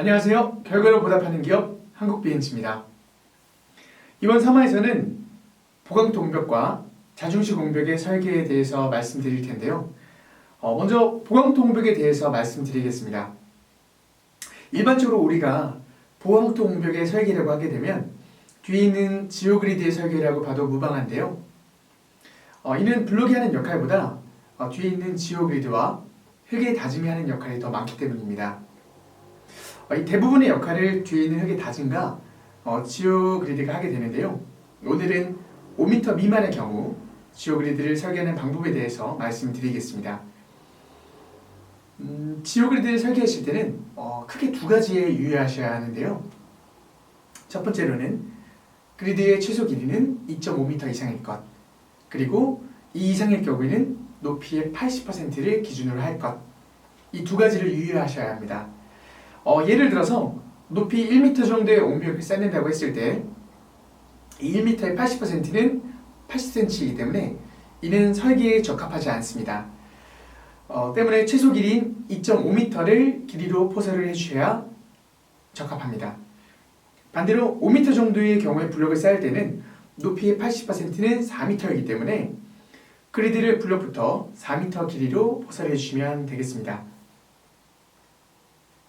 안녕하세요. 결과로 보답하는 기업 한국비엔치입니다. 이번 3화에서는 보강토 공벽과 자중식 공벽의 설계에 대해서 말씀드릴 텐데요. 먼저 보강토 공벽에 대해서 말씀드리겠습니다. 일반적으로 우리가 보강토 공벽의 설계라고 하게 되면 뒤에 있는 지오그리드의 설계라고 봐도 무방한데요. 이는 블록이 하는 역할보다 뒤에 있는 지오그리드와 흙의 다짐이 하는 역할이 더 많기 때문입니다. 이 대부분의 역할을 뒤에 있는 흙의 다짐과 지오그리드가 하게 되는데요. 오늘은 5m 미만의 경우 지오그리드를 설계하는 방법에 대해서 말씀드리겠습니다. 지오그리드를 설계하실 때는 크게 두 가지에 유의하셔야 하는데요. 첫 번째로는 그리드의 최소 길이는 2.5m 이상일 것, 그리고 이 이상일 경우에는 높이의 80%를 기준으로 할 것, 이 두 가지를 유의하셔야 합니다. 예를 들어서 높이 1m 정도의 옹벽을 쌓는다고 했을 때 이 1m의 80%는 80cm이기 때문에 이는 설계에 적합하지 않습니다. 때문에 최소 길이인 2.5m를 길이로 포설을 해주셔야 적합합니다. 반대로 5m 정도의 경우에 블록을 쌓을 때는 높이의 80%는 4m이기 때문에 그리드를 블록부터 4m 길이로 포설해 주시면 되겠습니다.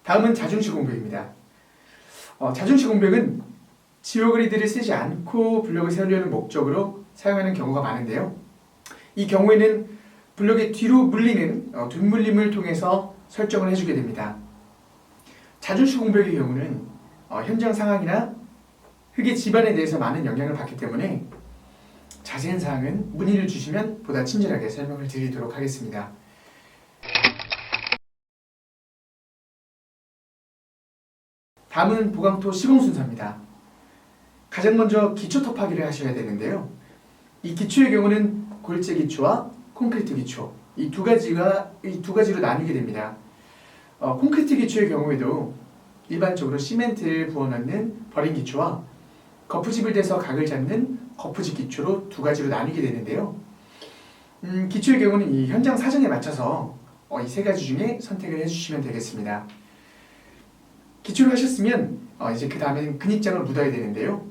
다음은 자중식 공벽입니다. 자중식 공벽은 지오그리드를 쓰지 않고 블록을 세우려는 목적으로 사용하는 경우가 많은데요. 이 경우에는 블록의 뒤로 물리는 뒷물림을 통해서 설정을 해주게 됩니다. 자중식 공벽의 경우는 현장 상황이나 흙의 지반에 대해서 많은 영향을 받기 때문에 자세한 사항은 문의를 주시면 보다 친절하게 설명을 드리도록 하겠습니다. 다음은 보강토 시공 순서입니다. 가장 먼저 기초 터파기를 하셔야 되는데요. 이 기초의 경우는 골재 기초와 콘크리트 기초, 이 두 가지로 나뉘게 됩니다. 콘크리트 기초의 경우에도 일반적으로 시멘트를 부어넣는 버린 기초와 거푸집을 대서 각을 잡는 거푸집 기초로 두 가지로 나뉘게 되는데요. 기초의 경우는 이 현장 사정에 맞춰서 이 세 가지 중에 선택을 해주시면 되겠습니다. 기초를 하셨으면 이제 그 다음에는 근입장을 묻어야 되는데요.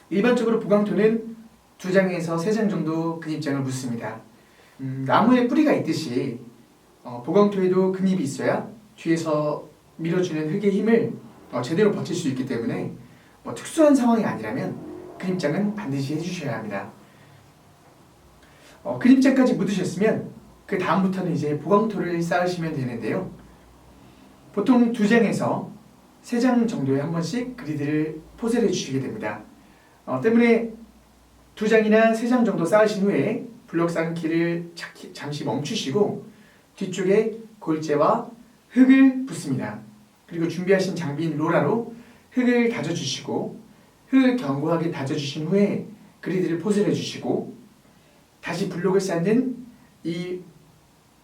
일반적으로 보강토는 2장에서 3장 정도 근입장을 묻습니다. 나무에 뿌리가 있듯이 보강토에도 근입이 있어야 뒤에서 밀어주는 흙의 힘을 제대로 버틸 수 있기 때문에 특수한 상황이 아니라면 근입장은 반드시 해주셔야 합니다. 근입장까지 묻으셨으면 그 다음부터는 이제 보강토를 쌓으시면 되는데요. 보통 2장에서 3장 정도에 한 번씩 그리드를 포설해 주시게 됩니다. 때문에 2장이나 3장 정도 쌓으신 후에 블록 쌓기를 잠시 멈추시고 뒤쪽에 골재와 흙을 붓습니다. 그리고 준비하신 장비인 로라로 흙을 다져주시고 흙을 견고하게 다져주신 후에 그리드를 포설해 주시고 다시 블록을 쌓는 이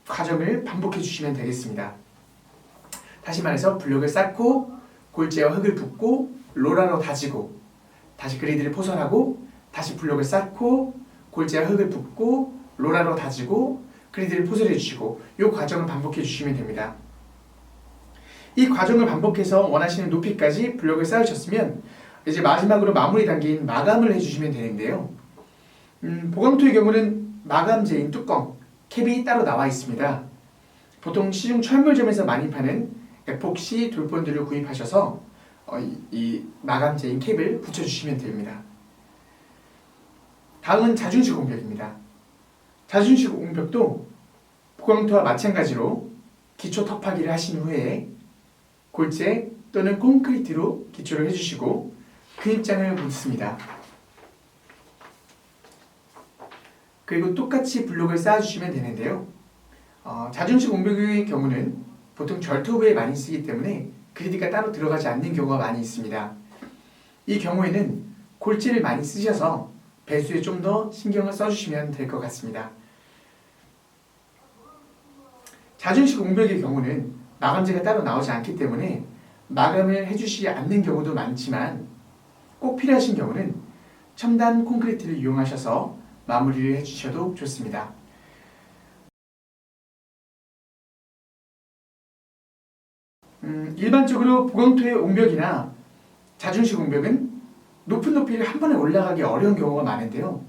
과정을 반복해 주시면 되겠습니다. 다시 말해서 블록을 쌓고 골재와 흙을 붓고 로라로 다지고 다시 그리드를 포설하고 다시 블록을 쌓고 골재와 흙을 붓고 로라로 다지고 그리드를 포설해 주시고 이 과정을 반복해 주시면 됩니다. 이 과정을 반복해서 원하시는 높이까지 블록을 쌓으셨으면 이제 마지막으로 마무리 단계인 마감을 해주시면 되는데요. 보강토의 경우는 마감재인 뚜껑, 캡이 따로 나와 있습니다. 보통 시중 철물점에서 많이 파는 에폭시 돌본드를 구입하셔서 이 마감재인 캡을 붙여주시면 됩니다. 다음은 자중식 공벽입니다. 자중식 공벽도 보강토와 마찬가지로 기초 터파기를 하신 후에 골재 또는 콘크리트로 기초를 해주시고 근입장을 묻습니다. 그리고 똑같이 블록을 쌓아주시면 되는데요. 자중식 공벽의 경우는 보통 절토부에 많이 쓰기 때문에 그리드가 따로 들어가지 않는 경우가 많이 있습니다. 이 경우에는 골재를 많이 쓰셔서 배수에 좀 더 신경을 써주시면 될 것 같습니다. 자중식 공벽의 경우는 마감재가 따로 나오지 않기 때문에 마감을 해주시지 않는 경우도 많지만 꼭 필요하신 경우는 첨단 콘크리트를 이용하셔서 마무리를 해주셔도 좋습니다. 일반적으로 보강토의 옹벽이나 자중식 옹벽은 높은 높이를 한 번에 올라가기 어려운 경우가 많은데요.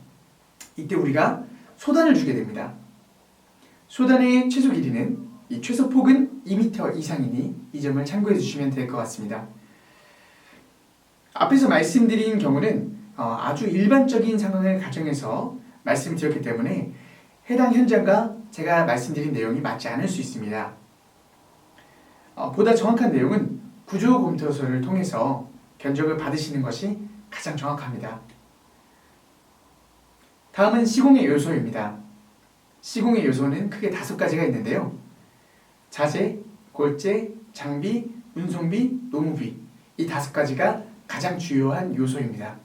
이때 우리가 소단을 주게 됩니다. 소단의 최소 길이는 이 최소 폭은 2m 이상이니 이 점을 참고해 주시면 될 것 같습니다. 앞에서 말씀드린 경우는 아주 일반적인 상황을 가정해서 말씀드렸기 때문에 해당 현장과 제가 말씀드린 내용이 맞지 않을 수 있습니다. 보다 정확한 내용은 구조검토서를 통해서 견적을 받으시는 것이 가장 정확합니다. 다음은 시공의 요소입니다. 시공의 요소는 크게 5가지가 있는데요. 자재, 골재, 장비, 운송비, 노무비 이 5가지가 가장 주요한 요소입니다.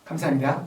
감사합니다.